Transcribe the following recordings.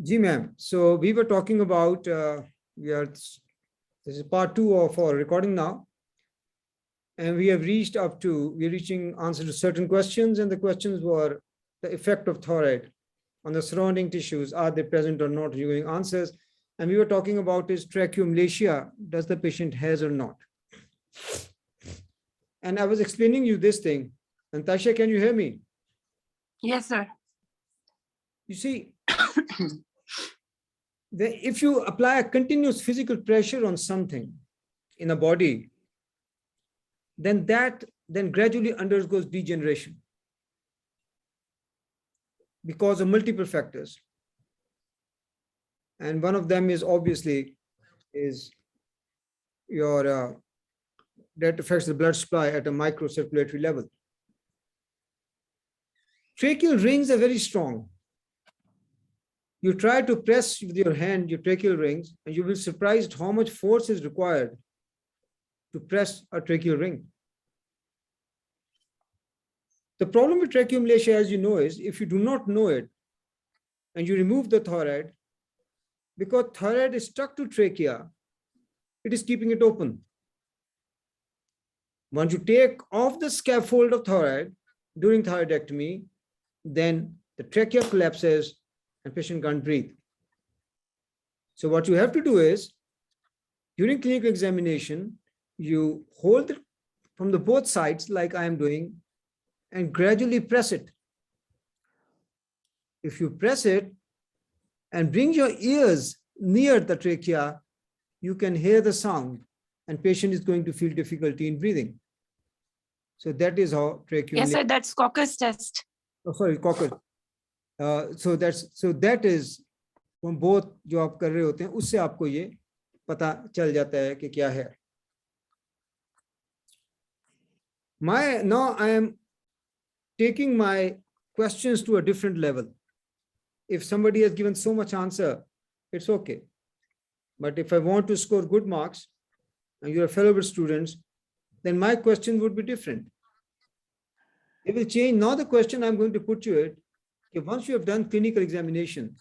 Ji ma'am. So we were talking about, this is part 2 of our recording now. And we have we're reaching answer to certain questions, and the questions were the effect of thyroid on the surrounding tissues. Are they present or not? You're giving answers. And we were talking about is tracheomalacia, does the patient has or not? And I was explaining you this thing. And Tasha, can you hear me? Yes, sir. You see, if you apply a continuous physical pressure on something in a body, then gradually undergoes degeneration because of multiple factors. And one of them is obviously your that affects the blood supply at a microcirculatory level. Tracheal rings are very strong. You try to press with your hand your tracheal rings, and you will be surprised how much force is required to press a tracheal ring. The problem with tracheomalacia, as you know, is if you do not know it and you remove the thyroid, because thyroid is stuck to trachea, it is keeping it open. Once you take off the scaffold of thyroid during thyroidectomy, then the trachea collapses and patient can't breathe. So what you have to do is, during clinical examination, you hold it from the both sides like I am doing and gradually press it. If you press it and bring your ears near the trachea, you can hear the sound and patient is going to feel difficulty in breathing. So that is how tracheomalacia. Yes, sir, that's Cocker's test. Oh, sorry, Cocker. So that is from both जो आप कर रहे होते हैं उससे आपको ये पता चल जाता है कि क्या है. Now I am taking my questions to a different level. If somebody has given so much answer, it's okay. But if I want to score good marks and you're a fellow with students, then my question would be different. It will change. Now the question I'm going to put to it, okay, once you have done clinical examination,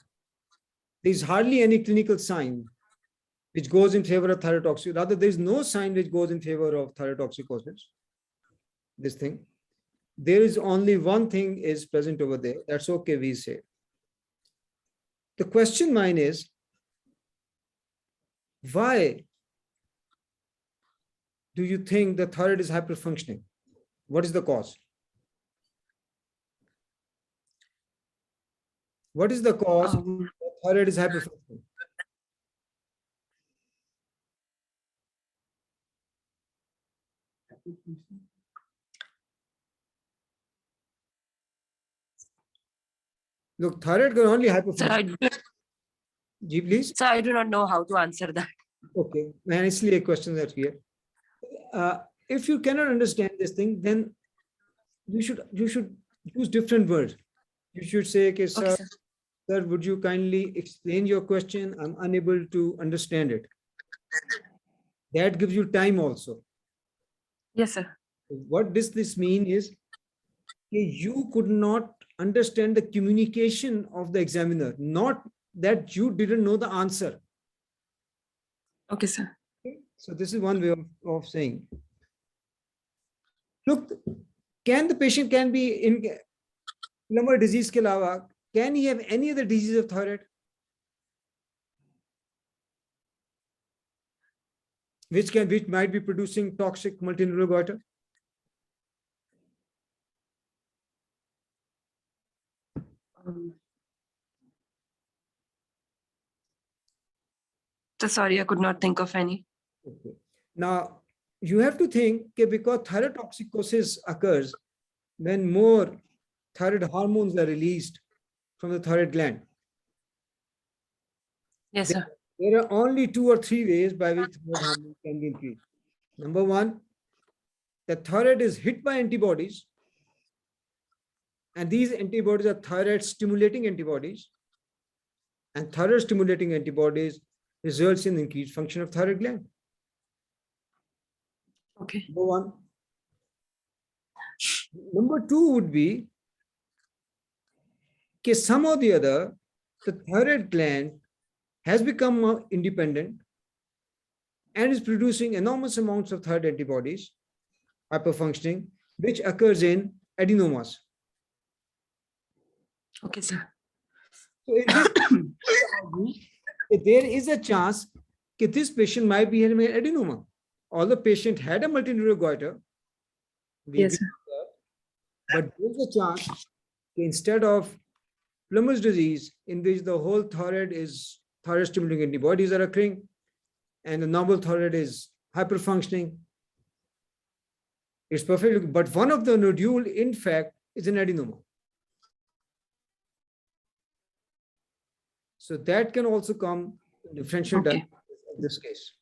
there's hardly any clinical sign which goes in favor of thyrotoxic. Rather, there's no sign which goes in favor of thyrotoxicosis. This thing. There is only one thing is present over there. That's okay, we say. The question mine is, why do you think the thyroid is hyperfunctioning? What is the cause? What is the cause the thyroid is hyperfunctioning? Look, thyroid can only hyperfunction. Ji, please. Sir, I do not know how to answer that. Okay, man, इसलिए a question that here. If you cannot understand this thing, then you should use different words. You should say, okay, Okay, sir. sir, would you kindly explain your question? I'm unable to understand it. That gives you time also. Yes, sir. What does this mean is you could not understand the communication of the examiner, not that you didn't know the answer. Okay, sir. So this is one way of saying. Look, can the patient can be in lumbar disease ke alawa, can he have any other disease of thyroid? Which might be producing toxic multinuclear goiter? So sorry, I could not think of any. Okay. Now, you have to think that because thyrotoxicosis occurs when more thyroid hormones are released from the thyroid gland. Yes, sir. There are only 2 or 3 ways by which thyroid hormone can be increased. Number one, the thyroid is hit by antibodies, and these antibodies are thyroid stimulating antibodies, and thyroid stimulating antibodies results in increased function of thyroid gland. Okay. Number one. Number two would be, some or the other, the thyroid gland has become independent and is producing enormous amounts of thyroid antibodies, hyperfunctioning, which occurs in adenomas. Okay, sir. So in this, there is a chance that this patient might be having an adenoma. Although the patient had a multinodal goiter, we Yes, agree sir. with that, but there is a chance that instead of Plummer's disease, in which the whole thyroid stimulating antibodies are occurring, and the normal thyroid is hyperfunctioning, it's perfectly, but one of the nodule, in fact, is an adenoma. So that can also come in differential Okay. diagnosis of this case.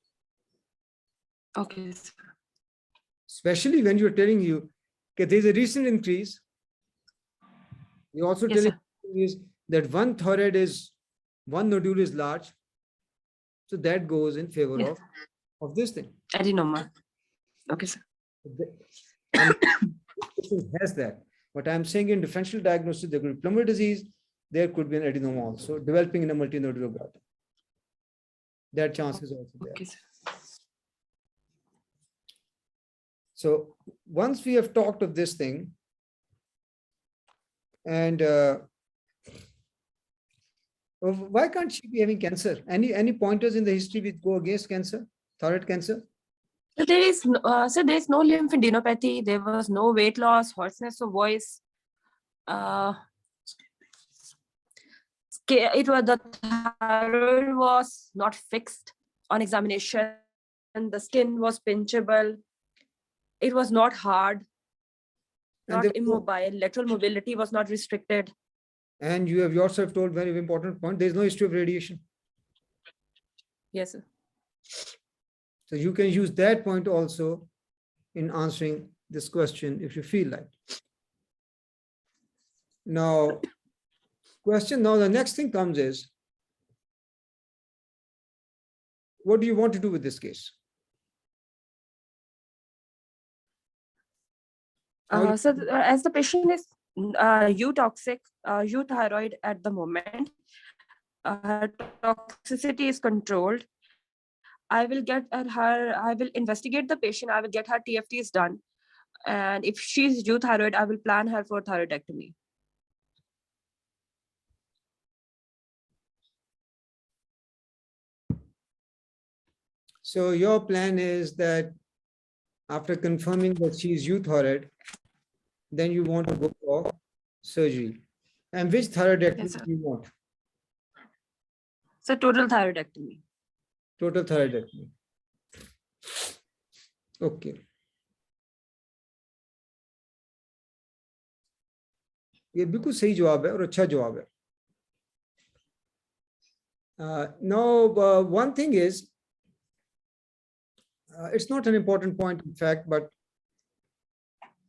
Okay, sir. Especially when you're telling you that there's a recent increase. You're also Yes, telling sir. is that one nodule is large. So that goes in favor Yes. of this thing. Adenoma. Okay, sir. And it has that. But I'm saying in differential diagnosis, there could be Plummer disease, there could be an adenoma also developing in a multinodal goiter. That chance is also there. Okay, sir. So once we have talked of this thing, and why can't she be having cancer? Any pointers in the history which go against cancer, thyroid cancer? So there is no lymphadenopathy. There was no weight loss, hoarseness of voice. It was the thyroid was not fixed on examination. The skin was pinchable. It was not hard, And not there was no- immobile. Lateral mobility was not restricted. And you have yourself told very important point. There is no history of radiation. Yes, sir. So you can use that point also in answering this question if you feel like. Now, the next thing comes is, what do you want to do with this case? As the patient is eutoxic, euthyroid at the moment, her toxicity is controlled. I will investigate the patient. I will get her TFTs done. And if she's euthyroid, I will plan her for thyroidectomy. So your plan is that after confirming that she is euthyroid, then you want to go for surgery. And which thyroidectomy Yes, sir. do you want? So total thyroidectomy. Total thyroidectomy. Okay. ये बिल्कुल सही जवाब है और अच्छा जवाब है. Now, one thing is, it's not an important point, in fact, but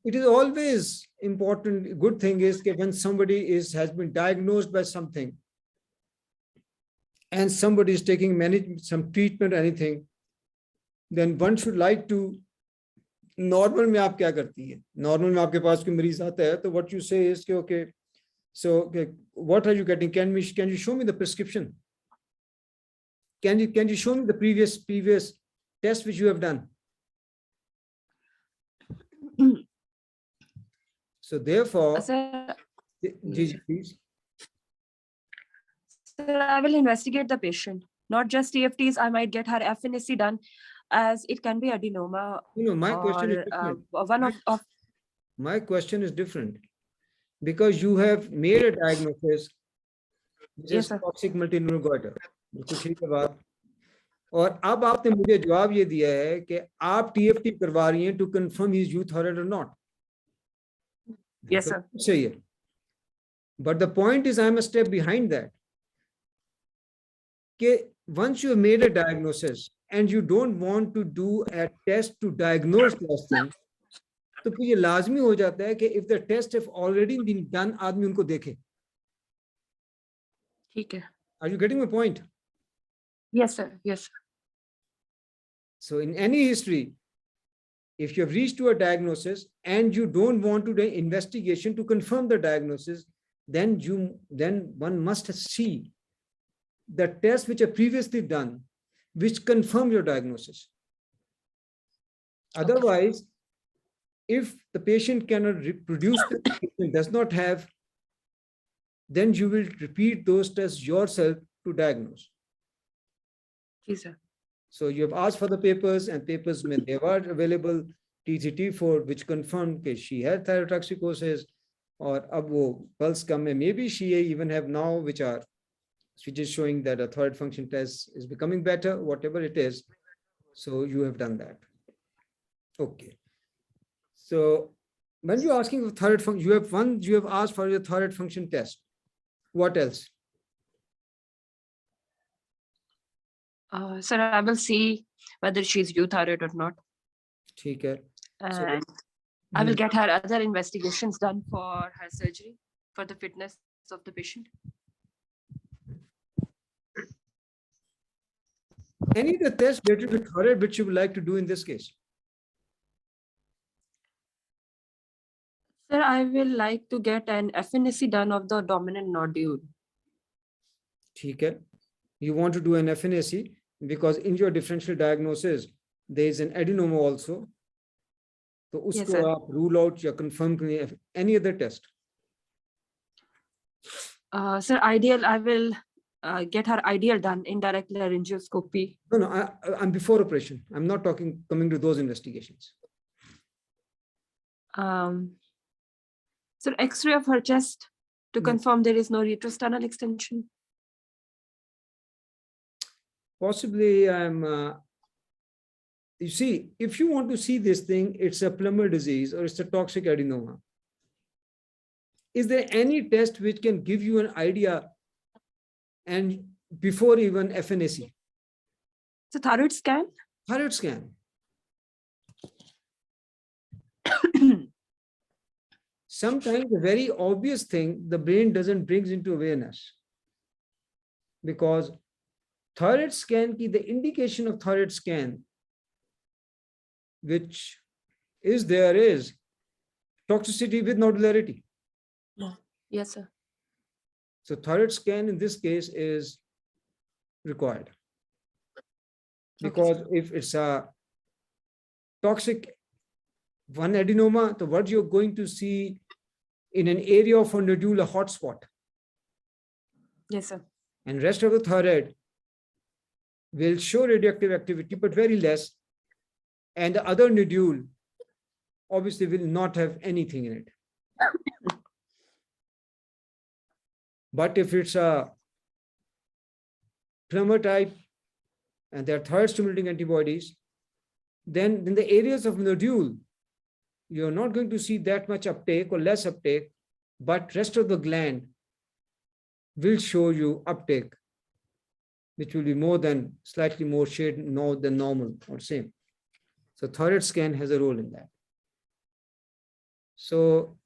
it is always important. Good thing is that when somebody has been diagnosed by something, and somebody is taking some treatment or anything, then one should like to. Normal में आप क्या करती है? Normal में आपके पास कोई मरीज आता है, तो what you say is कि okay, so okay, what are you getting? Can you show me the prescription? Can you show me the previous test which you have done? So therefore, Sir, please. Sir, I will investigate the patient. Not just TFTs. I might get her FNAC done, as it can be adenoma. My question is different. My question is different, because you have made a diagnosis, which Yes, is sir. toxic multinodal goiter. बिल्कुल ठीक है बात. और अब आपने मुझे जवाब ये दिया है कि आप TFT करवा रही हैं to confirm he is euthyroid or not. Yes, sir. सही है. But the point is, I'm a step behind that. कि once you have made a diagnosis and you don't want to do a test to diagnose those things, तो फिर ये लाजमी हो जाता है कि if the tests have already been done, आदमी उनको देखे. ठीक है. Are you getting my point? Yes, sir. Yes, sir. So in any history, if you have reached to a diagnosis and you don't want to do investigation to confirm the diagnosis, then one must see the tests which are previously done, which confirm your diagnosis. Otherwise, if the patient cannot reproduce, the patient does not have, then you will repeat those tests yourself to diagnose. Yes, sir. So you have asked for the papers, and papers they were available, T3, T4, which confirmed that she had thyrotoxicosis, or ab wo pulse kam hai, maybe she even have now, which is showing that a thyroid function test is becoming better, whatever it is. So you have done that. Okay. So when you're asking for thyroid function, you have asked for your thyroid function test. What else? Sir, I will see whether she's euthyroid or not. ठीक है. And I will get her other investigations done for her surgery, for the fitness of the patient. Any of the tests related to thyroid which you would like to do in this case? Sir, I will like to get an FNAC done of the dominant nodule. ठीक है. You want to do an FNAC because in your differential diagnosis, there is an adenoma also. तो उसको sir. आप rule out या confirm करें. Any other test? Sir, I will get her ideal done, indirect laryngoscopy. No, I'm before operation. I'm not coming to those investigations. Sir, X-ray of her chest to No. confirm there is no retrosternal extension. Possibly you see, if you want to see this thing, it's a plumber disease or it's a toxic adenoma. Is there any test which can give you an idea and before even FNAC? So thyroid scan? Thyroid scan. Sometimes the very obvious thing the brain doesn't bring into awareness, because thyroid scan the indication of thyroid scan which is toxicity with nodularity. Yes, sir. So thyroid scan in this case is required, because if it's a toxic one adenoma, so what you're going to see in an area of a nodule, a hotspot, Yes, sir. and rest of the thyroid will show radioactive activity, but very less. And the other nodule obviously will not have anything in it. But if it's a plumber type and there are thyroid stimulating antibodies, then in the areas of nodule, you're not going to see that much uptake or less uptake, but rest of the gland will show you uptake, which will be slightly more shade than normal or same. So thyroid scan has a role in that. So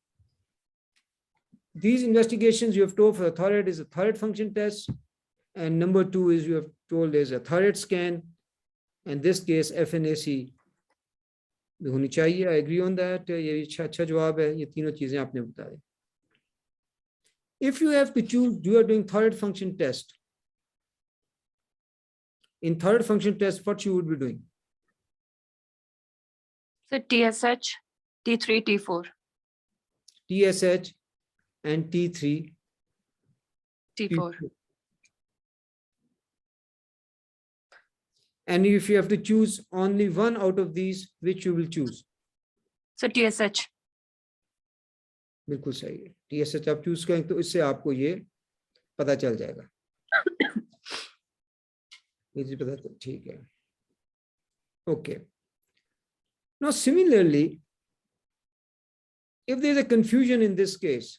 these investigations you have told for the thyroid is a thyroid function test, and number 2 is you have told is a thyroid scan. In this case, FNAC होनी चाहिए. I agree on that. ये अच्छा जवाब है. ये तीनों चीजें आपने बता दी. If you have to choose, you are doing thyroid function test. In thyroid function test, what you would be doing? So TSH, T3, T4. TSH and T3. T4. And if you have to choose only one out of these, which you will choose? So TSH. बिल्कुल सही है. TSH आप choose करें तो इससे आपको ये पता चल जाएगा. ये जी पता तो ठीक है. Okay. Now similarly, if there is a confusion in this case,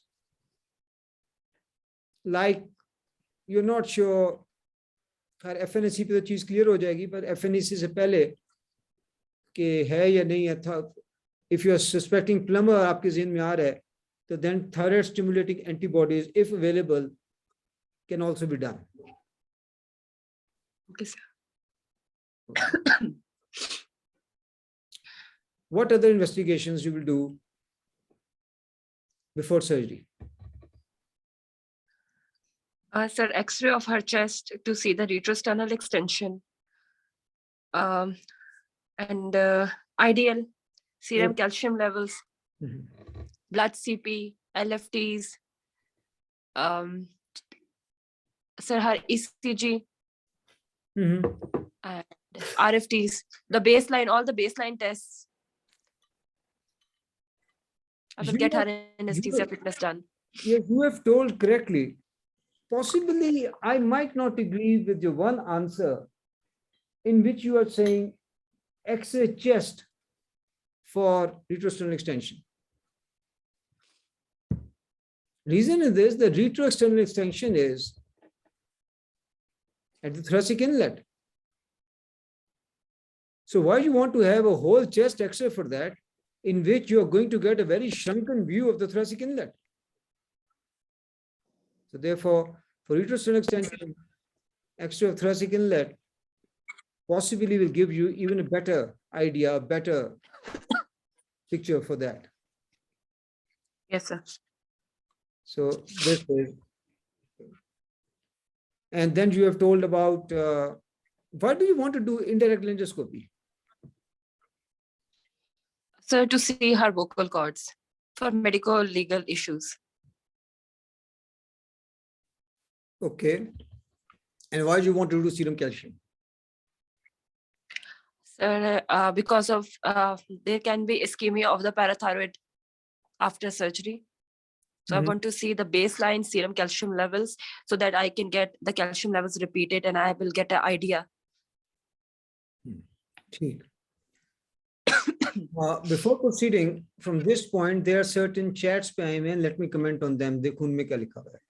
like you're not sure, FNAC पे तो चीज क्लियर हो जाएगी, पर FNAC से पहले कि है या नहीं है था, if you are suspecting plumber आपके ज़हन में आ रहा है, तो then thyroid stimulating antibodies, if available, can also be done. Okay, sir. What other investigations you will do before surgery? Sir, X-ray of her chest to see the retrosternal extension. And ideal serum Yep. calcium levels, Mhm. blood CP, LFTs. Sir, her ECG Mhm. and RFTs, all the baseline tests. I will You get have, her anesthesia fitness done. yes, you have told correctly. Possibly, I might not agree with your one answer in which you are saying X-ray chest for retrosternal extension. Reason is this, the retroexternal extension is at the thoracic inlet. So why you want to have a whole chest X-ray for that, in which you are going to get a very shrunken view of the thoracic inlet? So therefore, for retrosternal extension, X-ray of thoracic inlet possibly will give you even a better idea, a better picture for that. Yes, sir. So this is, and then you have told about why do you want to do indirect laryngoscopy? Sir, to see her vocal cords for medical legal issues. Okay. And why do you want to do serum calcium? Sir, because of there can be ischemia of the parathyroid after surgery. So I Mhm. want to see the baseline serum calcium levels so that I can get the calcium levels repeated and I will get an idea. ठीक. Before proceeding from this point, there are certain chats पे आए हुए हैं. Let me comment on them. देखो उनमें क्या लिखा हुआ है.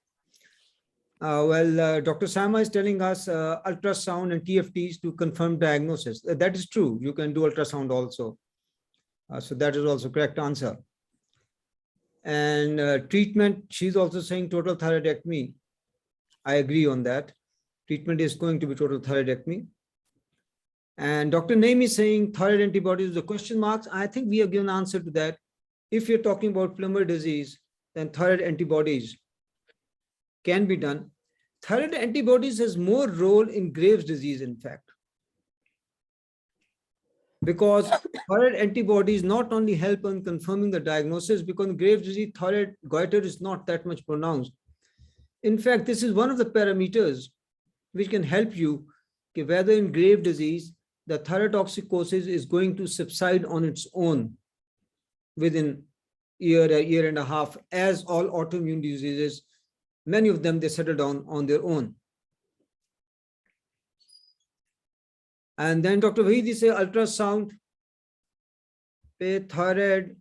Dr. Sama is telling us ultrasound and TFTs to confirm diagnosis. That is true. You can do ultrasound also. So that is also correct answer. And treatment, she's also saying total thyroidectomy. I agree on that. Treatment is going to be total thyroidectomy. And Dr. Naim is saying thyroid antibodies, the question marks. I think we have given answer to that. If you're talking about plumbar disease, then thyroid antibodies can be done. Thyroid antibodies has more role in Graves' disease, in fact. Because thyroid antibodies not only help on confirming the diagnosis, because in Graves' disease, thyroid goiter is not that much pronounced. In fact, this is one of the parameters which can help you whether in Graves' disease, the thyrotoxicosis is going to subside on its own within a year and a half, as all autoimmune diseases, many of them, they settle down on their own. And then Dr. Vahidi say ultrasound, thyroid,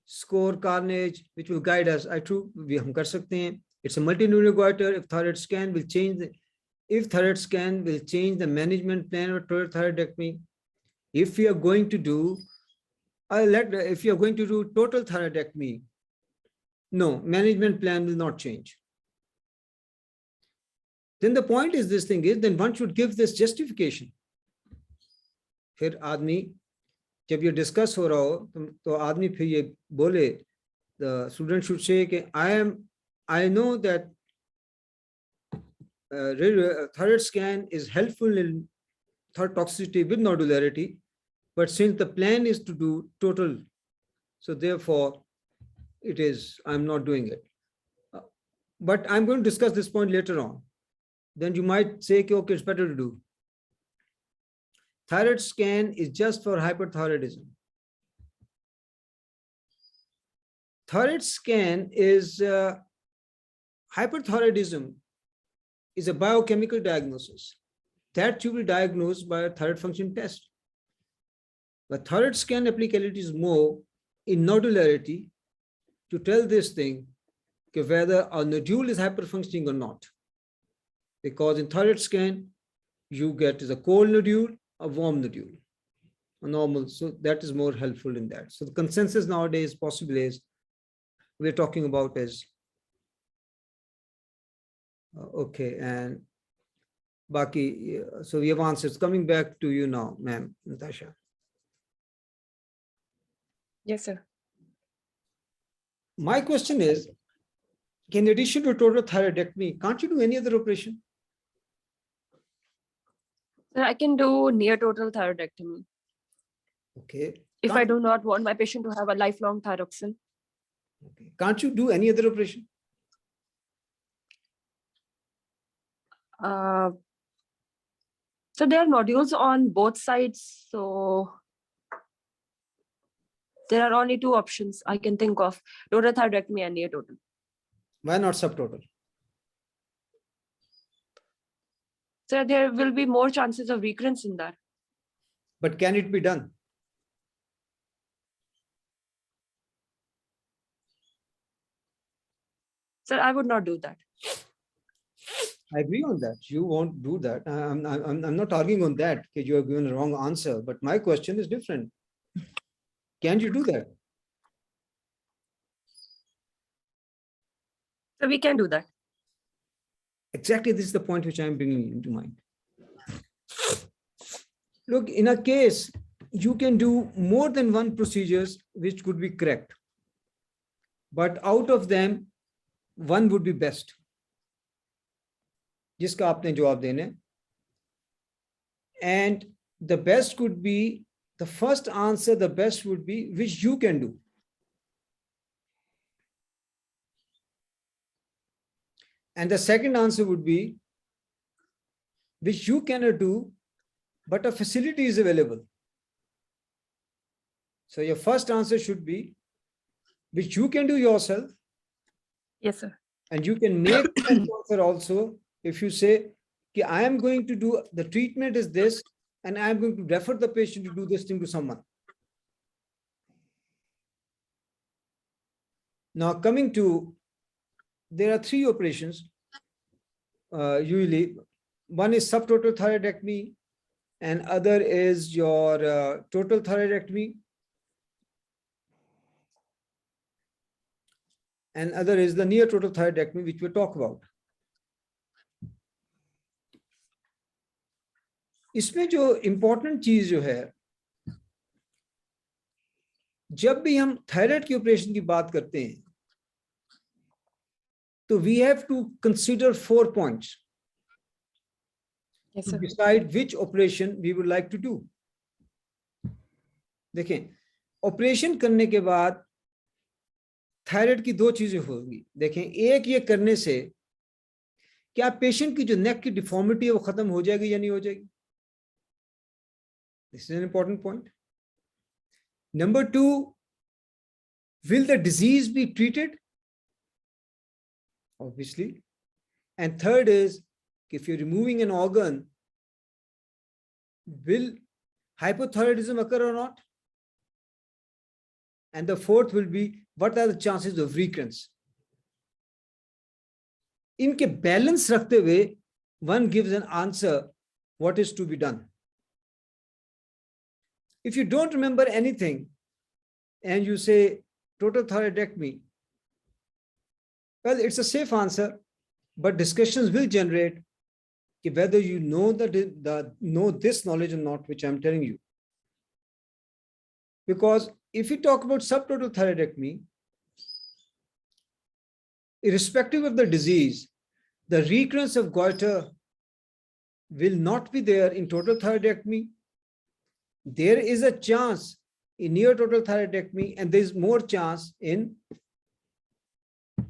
score, carnage, which will guide us. I true, we hum kar sakte hain. It's a multinodal goiter. If thyroid scan will change the management plan of thyroidectomy. If you are going to do, if you are going to do total thyroidectomy, no, management plan will not change. Then the point is this thing is, then one should give this justification. फिर आदमी जब ये discuss हो रहा हो तो आदमी फिर ये बोले, the student should say कि I know that thyroid scan is helpful in thyrotoxicity with nodularity, but since the plan is to do total, so therefore it is, I'm not doing it. But I'm going to discuss this point later on. Then you might say, okay, it's better to do. Thyroid scan is just for hyperthyroidism. Thyroid scan is hyperthyroidism is a biochemical diagnosis that you will diagnose by a thyroid function test. But thyroid scan applicability is more in nodularity to tell this thing whether a nodule is hyperfunctioning or not. Because in thyroid scan, you get a cold nodule, a warm nodule, a normal. So that is more helpful in that. So the consensus nowadays possibly is we're talking about is okay. And Baki, so we have answers. Coming back to you now, ma'am, Natasha. Yes, sir. My question is, in addition to total thyroidectomy, can't you do any other operation? Sir, I can do near total thyroidectomy Okay. if I do not want my patient to have a lifelong thyroxine. Okay. Can't you do any other operation? So there are nodules on both sides. So there are only two options I can think of: total thyroidectomy and near total. Why not subtotal? So there will be more chances of recurrence in that. But can it be done? Sir, I would not do that. I agree on that. You won't do that. I'm not arguing on that because you have given a wrong answer. But my question is different. Can you do that? So we can do that. Exactly, this is the point which I'm bringing into mind. Look, in a case, you can do more than one procedures which could be correct. But out of them, one would be best. जिसका आपने जवाब देने. And the best could be, the first answer, the best would be which you can do. And the second answer would be which you cannot do, but a facility is available. So your first answer should be which you can do yourself. Yes, sir. And you can make an answer also if you say, I am going to do, the treatment is this, and I am going to refer the patient to do this thing to someone. Now coming to, there are three operations. Usually, one is subtotal thyroidectomy, and other is your total thyroidectomy, and other is the near total thyroidectomy, which we'll talk about. इसमें जो important चीज जो है, जब भी हम thyroid की operation की बात करते हैं, तो we have to consider 4 points. Yes, to sir. decide which operation we would like to do. देखें, ऑपरेशन करने के बाद थायराइड की दो चीजें होगी. देखें, एक ये करने से क्या पेशेंट की जो नेक की डिफॉर्मिटी है वो खत्म हो जाएगी या नहीं हो जाएगी. This is an important point. Number 2, will the disease be treated? Obviously. And third is, if you're removing an organ, will hypothyroidism occur or not? And the fourth will be, what are the chances of recurrence? इनके balance रखते हुए, one gives an answer, what is to be done. If you don't remember anything, and you say total thyroidectomy, well, it's a safe answer, but discussions will generate whether you know know this knowledge or not, which I'm telling you. Because if we talk about subtotal thyroidectomy, irrespective of the disease, the recurrence of goiter will not be there in total thyroidectomy. There is a chance in near total thyroidectomy, and there is more chance in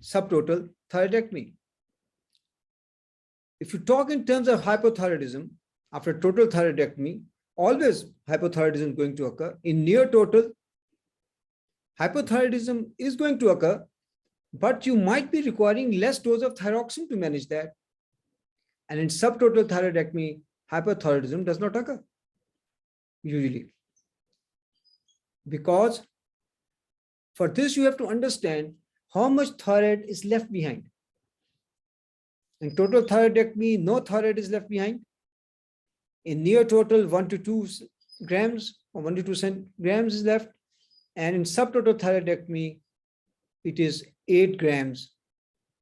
subtotal thyroidectomy. If you talk in terms of hypothyroidism, after total thyroidectomy, always hypothyroidism is going to occur. In near total, hypothyroidism is going to occur, but you might be requiring less dose of thyroxine to manage that. And in subtotal thyroidectomy, hypothyroidism does not occur, usually. Because for this, you have to understand how much thyroid is left behind. In total thyroidectomy, no thyroid is left behind. In near total, 1 to 2 grams or 1 to 2 grams is left. And in subtotal thyroidectomy, it is 8 grams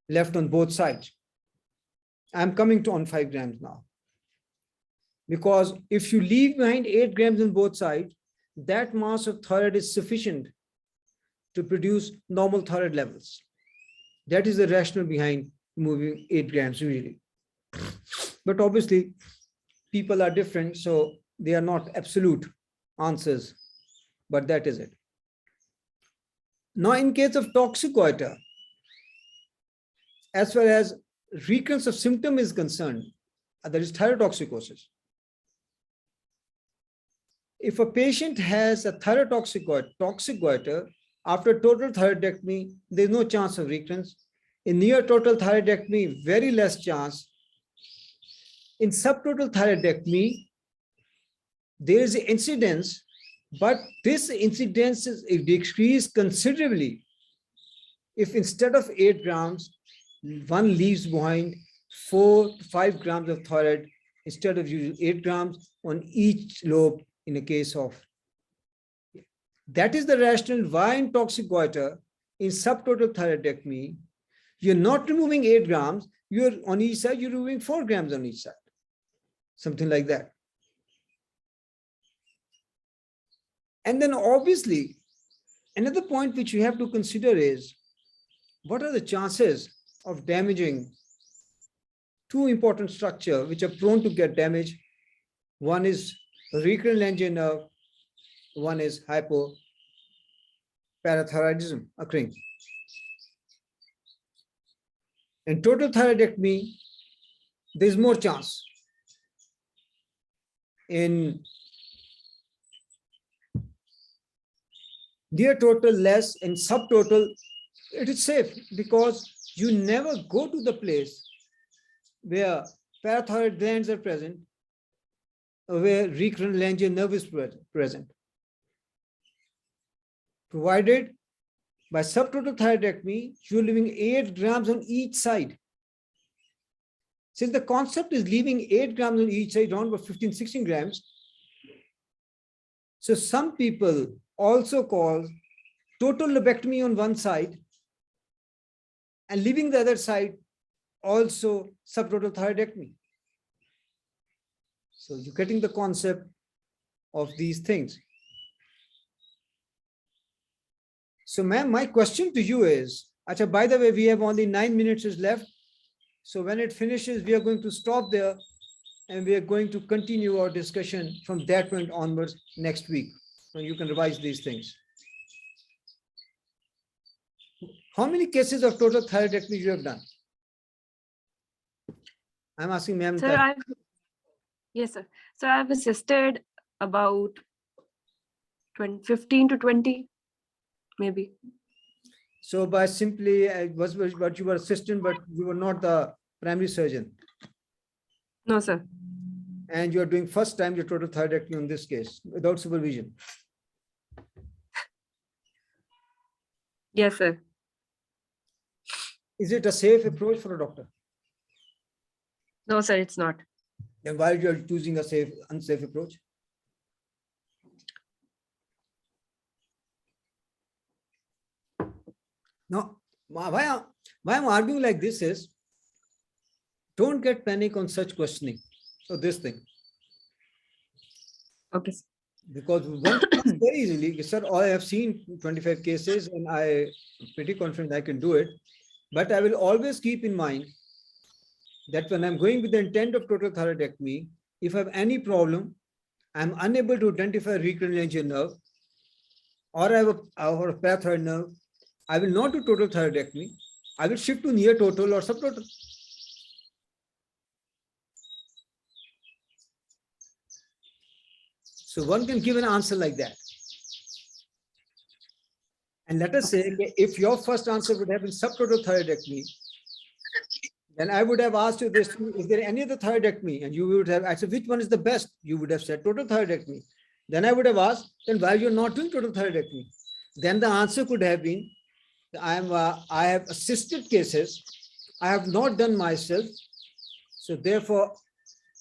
left on both sides. I'm coming to on 5 grams now. Because if you leave behind 8 grams on both sides, that mass of thyroid is sufficient to produce normal thyroid levels. That is the rationale behind moving 8 grams usually. But obviously, people are different, so they are not absolute answers, but that is it. Now, in case of toxic goiter, as far as recurrence of symptom is concerned, that is thyrotoxicosis. If a patient has a thyrotoxic goiter, after total thyroidectomy, there's no chance of recurrence. In near total thyroidectomy, very less chance. In subtotal thyroidectomy, there is incidence, but this incidence is decreased considerably. If instead of 8 grams, one leaves behind 4 to 5 grams of thyroid instead of using 8 grams on each lobe in a case of. That is the rationale why in toxic goiter, in subtotal thyroidectomy, you're not removing 8 grams, you're on each side, you're removing 4 grams on each side. Something like that. And then obviously, another point which you have to consider is, what are the chances of damaging two important structures which are prone to get damaged? One is recurrent laryngeal nerve, one is hypoparathyroidism occurring. In total thyroidectomy, there's more chance. In near total less, in subtotal, it is safe because you never go to the place where parathyroid glands are present, or where recurrent laryngeal nerve is present. Provided by subtotal thyroidectomy, you're leaving 8 grams on each side. Since the concept is leaving 8 grams on each side, around about 15, 16 grams. So some people also call total lobectomy on one side and leaving the other side also subtotal thyroidectomy. So you're getting the concept of these things. So ma'am, my question to you is, Acha, by the way, we have only 9 minutes left. So when it finishes, we are going to stop there and we are going to continue our discussion from that point onwards next week. So you can revise these things. How many cases of total thyroidectomy you have done? I'm asking ma'am. Sir, yes, sir. So I've assisted about 15 to 20, maybe. So by simply, but you were assistant, but you were not the primary surgeon. No, sir. And you are doing first time your total thyroidectomy in this case without supervision. Yes, sir. Is it a safe approach for a doctor? No, sir, it's not. Then why you are choosing a unsafe approach? No, why I'm arguing like this is, don't get panic on such questioning or this thing. Okay. Because one can very easily, sir, I have seen 25 cases and I'm pretty confident I can do it. But I will always keep in mind that when I'm going with the intent of total thyroidectomy, if I have any problem, I'm unable to identify recurrent laryngeal nerve, or I have a parathyroid nerve, I will not do total thyroidectomy. I will shift to near total or subtotal. So one can give an answer like that. And let us say, if your first answer would have been subtotal thyroidectomy, then I would have asked you this, is there any other thyroidectomy? And you would have, I said, which one is the best? You would have said total thyroidectomy. Then I would have asked, then why you're not doing total thyroidectomy? Then the answer could have been, I have assisted cases, I have not done myself. So therefore,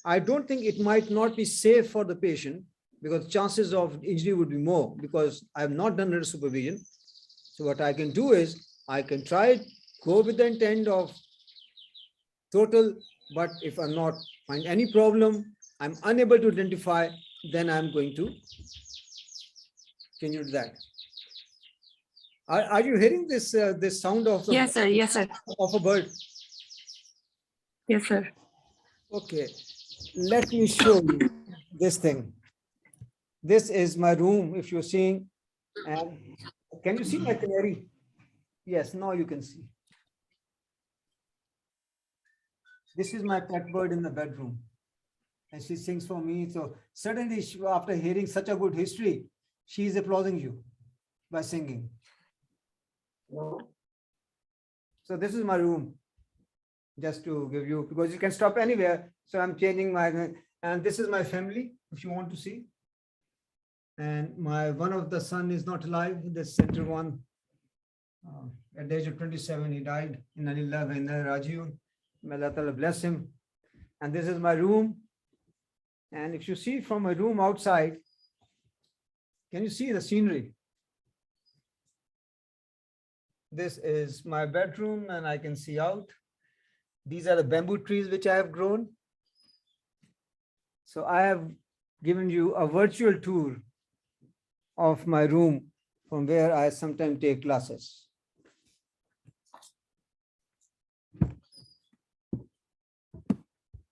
I don't think it might not be safe for the patient because chances of injury would be more because I have not done under supervision. So what I can do is I can try go with the intent of total, but if I'm not find any problem, I'm unable to identify, then I'm going to continue that. Are you hearing this sound of the, Yes, sir. Yes, sir. of a bird? Yes, sir. Okay, let me show you this thing. This is my room, if you're seeing. And can you see my canary? Yes, now you can see. This is my pet bird in the bedroom. And she sings for me. So suddenly, after hearing such a good history, she is applauding you by singing. So this is my room, just to give you, because you can stop anywhere. So I'm changing my, and this is my family, if you want to see. And my one of the son is not alive, the center one. At the age of 27, he died in Alillah wa inna rajiun. May Allah Ta'ala bless him. And this is my room. And if you see from my room outside, can you see the scenery? This is my bedroom and I can see out. These are the bamboo trees which I have grown. So I have given you a virtual tour of my room from where I sometimes take classes.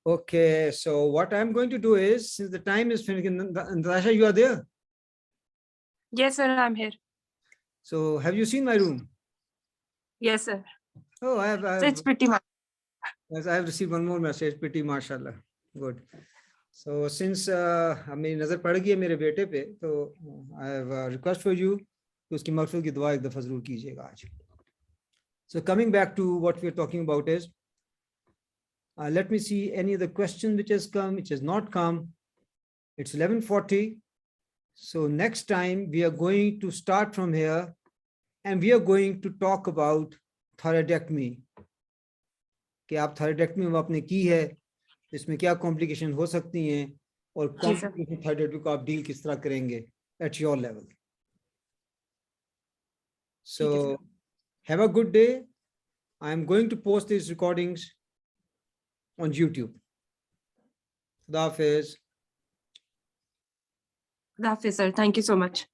Okay, so what I'm going to do is, since the time is finishing, Natasha, you are there? Yes, sir. I'm here. So have you seen my room? Yes, sir. Oh, So it's pretty much. Yes, I have received one more message, pretty mashallah. Good. So since मेरी नजर पड़ गई है मेरे बेटे पे, तो I have a request for you कि उसकी मग़फ़िरत की दुआ एक दफ़ा ज़रूर कीजिएगा आज. So coming back to what we are talking about is, let me see any of the question which has come, which has not come. It's 11:40. So next time we are going to start from here, and we are going to talk about thyroidectomy. कि आप thyroidectomy आपने की है, इसमें क्या complication हो सकती हैं और कॉम्प्लिकेशन थायराइड को आप डील किस तरह करेंगे at your level. So have a good day. I am going to post these recordings on YouTube. Khuda Hafiz. Khuda Hafiz, sir. Thank you so much.